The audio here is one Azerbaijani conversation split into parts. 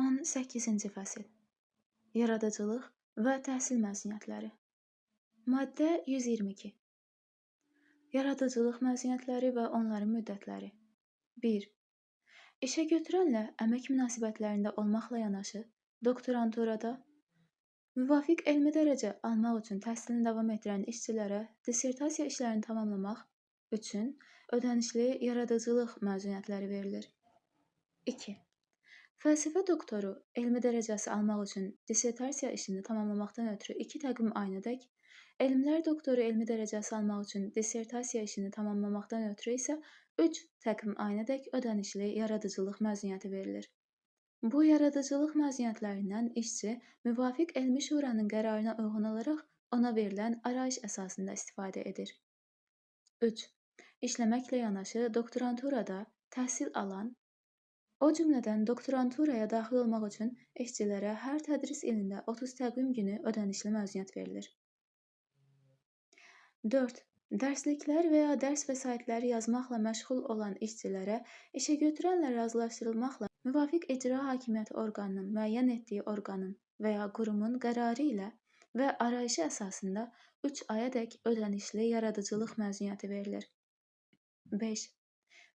18-ci fəsil. Yaradıcılıq və təhsil məzuniyyətləri. Maddə 122. Yaradıcılıq məzuniyyətləri və onların müddətləri. 1. İşə götürənlə əmək münasibətlərində olmaqla yanaşı, doktoranturada müvafiq elmi dərəcə almaq üçün təhsilini davam etdirən işçilərə dissertasiya işlərini tamamlamaq üçün ödənişli yaradıcılıq məzuniyyətləri verilir. 2. Fəlsəfə doktoru elmi dərəcəsi almaq üçün dissertasiya işini tamamlamaqdan ötürü 2 təqvim ayınadək, elmlər doktoru elmi dərəcəsi almaq üçün dissertasiya işini tamamlamaqdan ötürü isə 3 təqvim ayınadək ödənişli yaradıcılıq məzuniyyəti verilir. Bu yaradıcılıq məzuniyyətlərindən işçi müvafiq elmi şuranın qərarına uyğun olaraq ona verilən arayış əsasında istifadə edir. 3. İşləməklə yanaşı doktoranturada təhsil alan, o cümlədən doktoranturaya daxil olmaq üçün işçilərə hər tədris ilində 30 təqvim günü ödənişli məzuniyyət verilir. 4. Dərsliklər və ya dərs vəsaitləri yazmaqla məşğul olan işçilərə işə götürənlə razılaşdırılmaqla müvafiq icra hakimiyyəti orqanının müəyyən etdiyi orqanın və ya qurumun qərarı ilə və arayışı əsasında 3 ayadək ödənişli yaradıcılıq məzuniyyəti verilir. 5.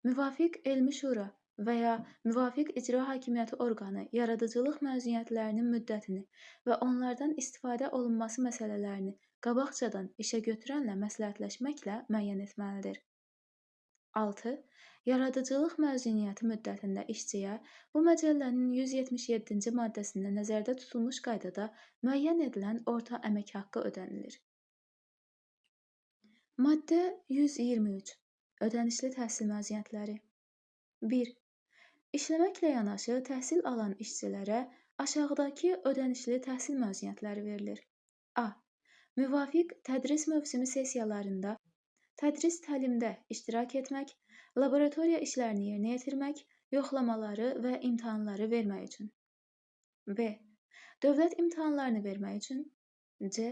Müvafiq elmi şura və ya müvafiq icra hakimiyyəti orqanı yaradıcılıq məzuniyyətlərinin müddətini və onlardan istifadə olunması məsələlərini qabaqcadan işə götürənlə məsləhətləşməklə müəyyən etməlidir. 6. Yaradıcılıq məzuniyyəti müddətində işçiyə bu məcəllənin 177-ci maddəsində nəzərdə tutulmuş qaydada müəyyən edilən orta əmək haqqı ödənilir. Maddə 123. Ödənişli təhsil məzuniyyətləri. 1. İşləməklə yanaşı təhsil alan işçilərə aşağıdakı ödənişli təhsil məzuniyyətləri verilir. A. Müvafiq tədris mövsümü sessiyalarında tədris təlimdə iştirak etmək, laboratoriya işlərini yerinə yetirmək, yoxlamaları və imtahanları vermək üçün. B. Dövlət imtahanlarını vermək üçün. C.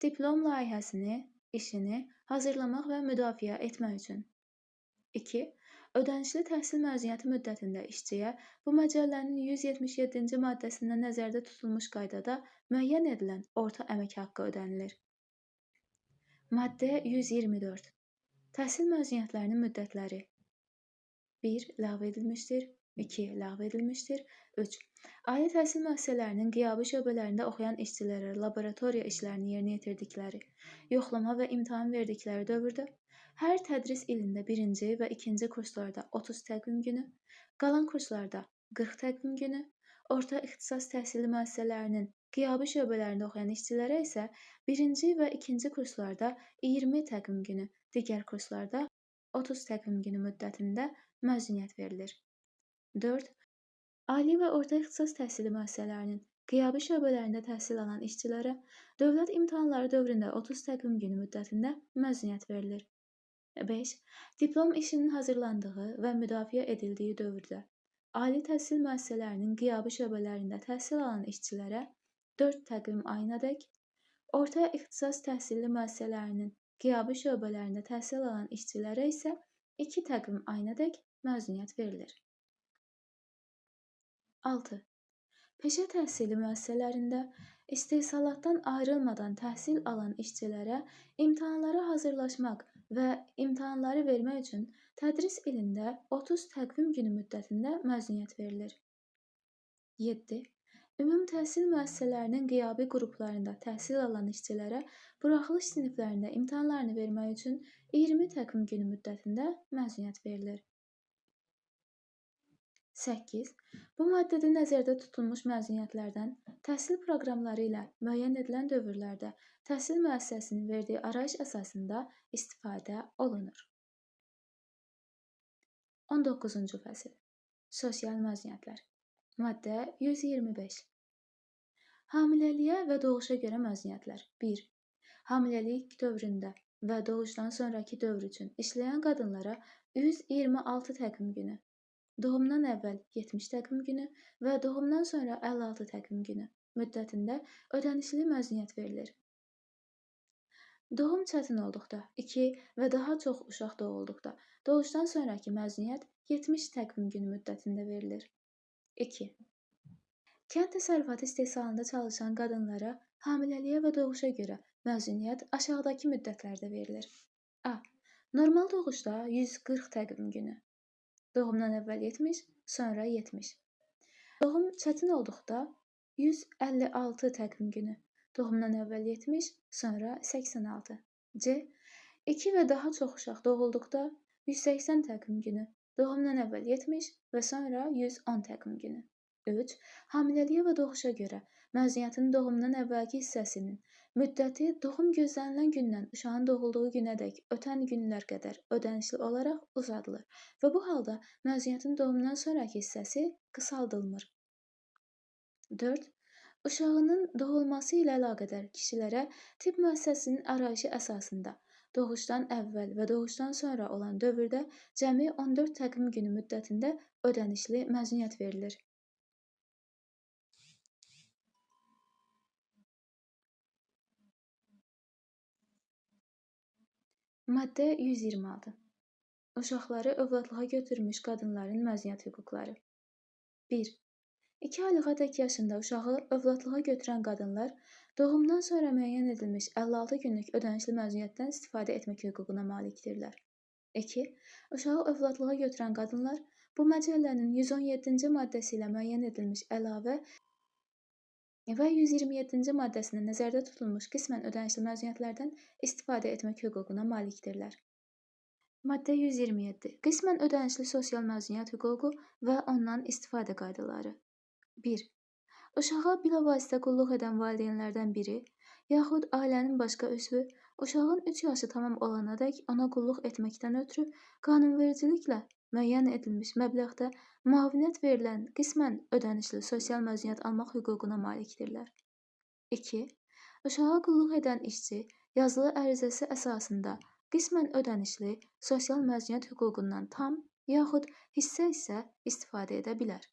Diplom layihəsini, işini hazırlamaq və müdafiə etmək üçün. 2. Ödənişli təhsil məzuniyyəti müddətində işçiyə bu məcəllənin 177-ci maddəsində nəzərdə tutulmuş qaydada müəyyən edilən orta əmək haqqı ödənilir. Maddə 124. Təhsil məzuniyyətlərinin müddətləri. 1. Ləğv edilmişdir. 2. Ləğv edilmişdir. 3. Ali təhsil müəssisələrinin qiyabi şöbələrində oxuyan işçilərə laboratoriya işlərini yerinə yetirdikləri, yoxlama və imtahan verdikləri dövrdə hər tədris ilində 1-ci və 2-ci kurslarda 30 təqvim günü, qalan kurslarda 40 təqvim günü, orta ixtisas təhsili müəssisələrinin qiyabi şöbələrində oxuyan işçilərə isə 1-ci və 2-ci kurslarda 20 təqvim günü, digər kurslarda 30 təqvim günü müddətində məzuniyyət verilir. 4. Ali və orta ixtisas təhsili müəssisələrinin qiyabi şöbələrində təhsil alan işçilərə dövlət imtahanları dövründə 30 təqvim günü müddətində məzuniyyət verilir. 5. Diplom işinin hazırlandığı və müdafiə edildiyi dövrdə ali təhsil müəssisələrinin qiyabi şöbələrində təhsil alan işçilərə 4 təqvim ayınadək, orta ixtisas təhsili müəssisələrinin qiyabi şöbələrində təhsil alan işçilərə isə 2 təqvim ayınadək məzuniyyət verilir. 6. Peşə təhsili müəssisələrində istehsalatdan ayrılmadan təhsil alan işçilərə imtahanlara hazırlaşmaq və imtahanları vermək üçün tədris ilində 30 təqvim günü müddətində məzuniyyət verilir. 7. Ümumi təhsil müəssisələrinin qiyabi qruplarında təhsil alan işçilərə buraxılış siniflərində imtahanlarını vermək üçün 20 təqvim günü müddətində məzuniyyət verilir. 8. Bu maddədə nəzərdə tutulmuş məzuniyyətlərdən təhsil proqramları ilə müəyyən edilən dövrlərdə təhsil müəssisəsinin verdiyi arayış əsasında istifadə olunur. 19-cu fəsil. Sosial məzuniyyətlər. Maddə 125. Hamiləliyə və doğuşa görə məzuniyyətlər. 1. Hamiləlik dövründə və doğuşdan sonraki dövr üçün işləyən qadınlara 126 təqvim günü, doğumdan əvvəl 70 təqvim günü və doğumdan sonra 56 təqvim günü müddətində ödənişli məzuniyyət verilir. Doğum çətin olduqda, 2 və daha çox uşaq doğulduqda, doğuşdan sonraki məzuniyyət 70 təqvim günü müddətində verilir. 2. Kənd təsərrüfatı istehsalında çalışan qadınlara hamiləliyə və doğuşa görə məzuniyyət aşağıdakı müddətlərdə verilir. A. Normal doğuşda 140 təqvim günü. Doğumdan əvvəl 70, sonra 70. Doğum çətin olduqda 156 təqvim günü. Doğumdan əvvəl 70, sonra 86. C. 2 və daha çox uşaq doğulduqda 180 təqvim günü. Doğumdan əvvəl 70 və sonra 110 təqvim günü. 3. Hamiləliyə və doğuşa görə məzuniyyətin doğumdan əvvəlki hissəsinin müddəti doğum gözlənilən gündən uşağın doğulduğu günədək ötən günlər qədər ödənişli olaraq uzadılır və bu halda məzuniyyətin doğumdan sonraki hissəsi qısaldılmır. 4. Uşağının doğulması ilə əlaqədar kişilərə tibb müəssisəsinin arayışı əsasında doğuşdan əvvəl və doğuşdan sonra olan dövrdə cəmi 14 təqvim günü müddətində ödənişli məzuniyyət verilir. Maddə 126. Uşaqları övladlığa götürmüş qadınların məzuniyyət hüquqları. 1. 2 aylığa-dək yaşında uşağı övladlığa götürən qadınlar doğumdan sonra müəyyən edilmiş 56 günlük ödənişli məzuniyyətdən istifadə etmək hüququna malikdirlər. 2. Uşağı övladlığa götürən qadınlar bu məcəllənin 117-ci maddəsi ilə müəyyən edilmiş əlavə və 127-ci maddəsində nəzərdə tutulmuş qismən ödənişli məzuniyyətlərdən istifadə etmək hüququna malikdirlər. Maddə 127. Qismən ödənişli sosial məzuniyyət hüququ və ondan istifadə qaydaları. 1. Uşağa bilavasitə qulluq edən valideynlərdən biri, yaxud ailənin başqa üzvü, uşağın 3 yaşı tamam olanadək ona qulluq etməkdən ötürü qanunvericiliklə müəyyən edilmiş məbləğdə müavinət verilən qismən ödənişli sosial məzuniyyət almaq hüququna malikdirlər. 2. Uşağa qulluq edən işçi yazılı ərizəsi əsasında qismən ödənişli sosial məzuniyyət hüququndan tam yaxud hissə-hissə istifadə edə bilər.